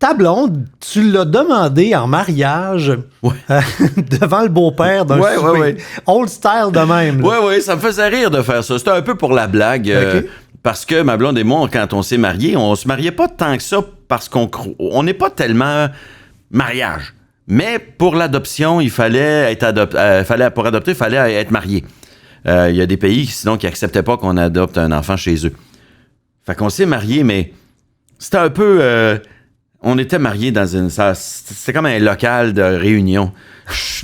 ta blonde, tu l'as demandé en mariage devant le beau-père d'un souper. Old style de même. Oui, ça me faisait rire de faire ça. C'était un peu pour la blague. Parce que ma blonde et moi, quand on s'est mariés, on se mariait pas tant que ça parce qu'on n'est pas tellement mariage. Mais pour l'adoption, il fallait pour adopter, il fallait être marié. Il y a des pays, sinon, qui acceptaient pas qu'on adopte un enfant chez eux. Fait qu'on s'est mariés, mais c'était un peu... on était mariés dans une salle... C'était comme un local de réunion.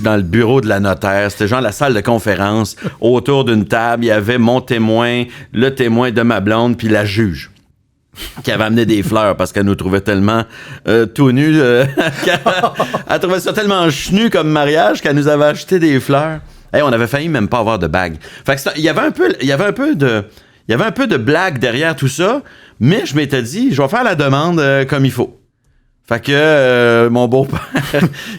Dans le bureau de la notaire. C'était genre la salle de conférence. Autour d'une table, il y avait mon témoin, le témoin de ma blonde, puis la juge. Qui avait amené des fleurs parce qu'elle nous trouvait tellement tout nus. Elle trouvait ça tellement chenu comme mariage qu'elle nous avait acheté des fleurs. Hey, on avait failli même pas avoir de bague. Fait que il y avait un peu de blague derrière tout ça, mais je m'étais dit, je vais faire la demande comme il faut. Fait que mon beau-père,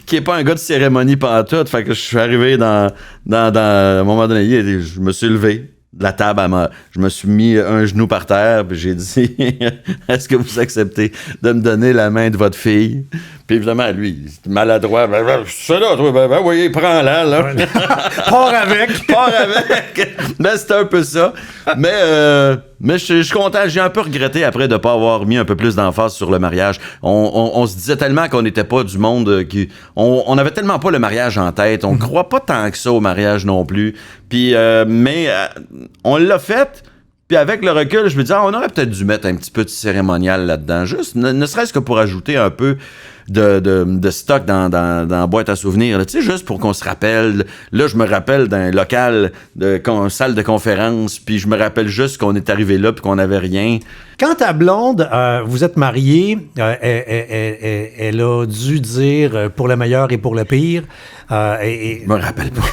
qui est pas un gars de cérémonie pantoute, fait que je suis arrivé dans à un moment donné, je me suis levé de la table, je me suis mis un genou par terre, puis j'ai dit « Est-ce que vous acceptez de me donner la main de votre fille? » Puis évidemment, lui, maladroit, « C'est là, toi, ben oui, prends-la, là. » Pars avec! Pars avec! Ben, c'était un peu ça. Mais je suis content, j'ai un peu regretté après de ne pas avoir mis un peu plus d'emphase sur le mariage. On se disait tellement qu'on n'était pas du monde qui... On avait tellement pas le mariage en tête, on croit pas tant que ça au mariage non plus. Puis, mais on l'a fait... Puis avec le recul, je me dis, on aurait peut-être dû mettre un petit peu de cérémonial là-dedans, juste, ne serait-ce que pour ajouter un peu de stock dans la boîte à souvenirs, tu sais, juste pour qu'on se rappelle. Là, je me rappelle d'un local, salle de conférence, puis je me rappelle juste qu'on est arrivé là puis qu'on n'avait rien. Quand ta blonde, vous êtes mariés, elle a dû dire pour le meilleur et pour le pire. Je me rappelle pas.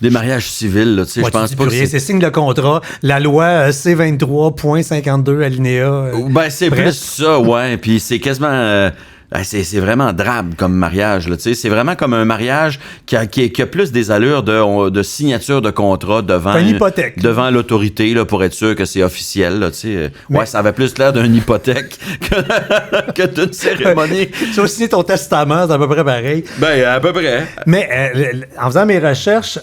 Des mariages civils, là, tu sais, je pense pas que c'est signe de contrat. La loi C23.52 alinéa. Ben, c'est plus ça, ouais. Puis c'est quasiment... c'est vraiment drabe comme mariage, là, tu sais. C'est vraiment comme un mariage qui a plus des allures de signature de contrat devant une hypothèque. Devant l'autorité, là, pour être sûr que c'est officiel, là, tu sais. Ouais, ça avait plus l'air d'une hypothèque que d'une cérémonie. Tu as signé ton testament, c'est à peu près pareil. Ben, à peu près. Mais en faisant mes recherches,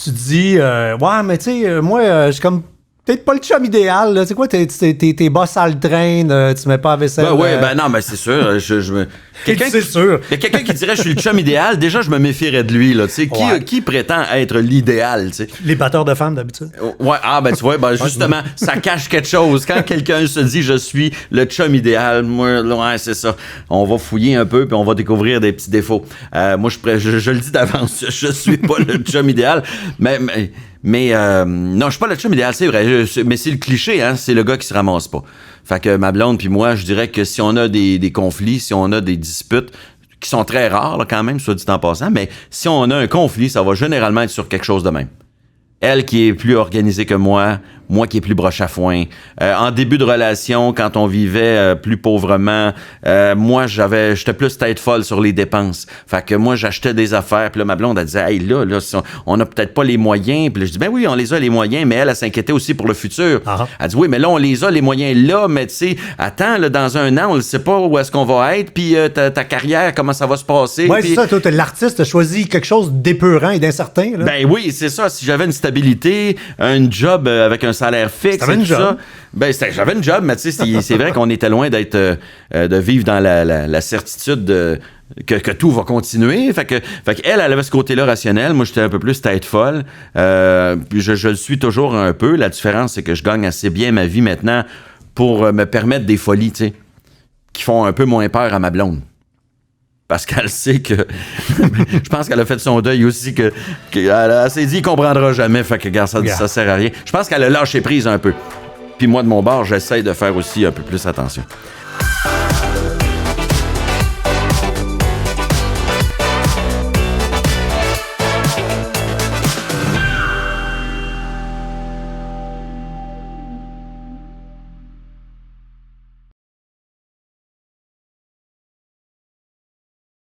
tu dis, ouais, mais tu sais, moi, je suis comme peut-être pas le chum idéal, là. C'est quoi, tes bosses à le train, tu mets pas la vaisselle. Ben non, mais c'est sûr. C'est sûr. Il y a quelqu'un qui dirait je suis le chum idéal, déjà je me méfierais de lui, là. Tu sais, qui prétend être l'idéal, tu sais? Les batteurs de femmes d'habitude. Ouais, tu vois, justement, ça cache quelque chose. Quand quelqu'un se dit je suis le chum idéal, moi, ouais, c'est ça. On va fouiller un peu puis on va découvrir des petits défauts. Moi, je le dis d'avance, je suis pas le chum idéal, mais non, je suis pas le chum idéal, c'est vrai. Mais c'est le cliché, hein. C'est le gars qui se ramasse pas. Fait que ma blonde puis moi, je dirais que si on a des conflits, si on a des disputes, qui sont très rares, là, quand même, soit dit en passant, mais si on a un conflit, ça va généralement être sur quelque chose de même. Elle qui est plus organisée que moi qui est plus broche à foin. En début de relation, quand on vivait plus pauvrement, moi, j'étais plus tête folle sur les dépenses. Fait que moi, j'achetais des affaires, puis là, ma blonde, elle disait, hey, là, on a peut-être pas les moyens. Puis là, je dis, ben oui, on les a, les moyens, mais elle s'inquiétait aussi pour le futur. Uh-huh. Elle dit, oui, mais là, on les a, les moyens là, mais tu sais, attends, là, dans un an, on ne sait pas où est-ce qu'on va être, puis ta carrière, comment ça va se passer. Oui, c'est ça, toi, l'artiste a choisi quelque chose d'épeurant et d'incertain, là. Ben oui, c'est ça. Si j'avais une stabilité, un job avec un salaire fixe, et tout ça, ben j'avais une job, mais tu sais, c'est vrai qu'on était loin d'être de vivre dans la certitude que tout va continuer. Fait que elle avait ce côté-là rationnel. Moi, j'étais un peu plus tête folle. Puis je le suis toujours un peu. La différence, c'est que je gagne assez bien ma vie maintenant pour me permettre des folies, tu sais, qui font un peu moins peur à ma blonde. Parce qu'elle sait que... je pense qu'elle a fait son deuil aussi, elle s'est dit, il comprendra jamais, fait que, regarde, ça sert à rien. Je pense qu'elle a lâché prise un peu. Puis moi, de mon bord, j'essaie de faire aussi un peu plus attention.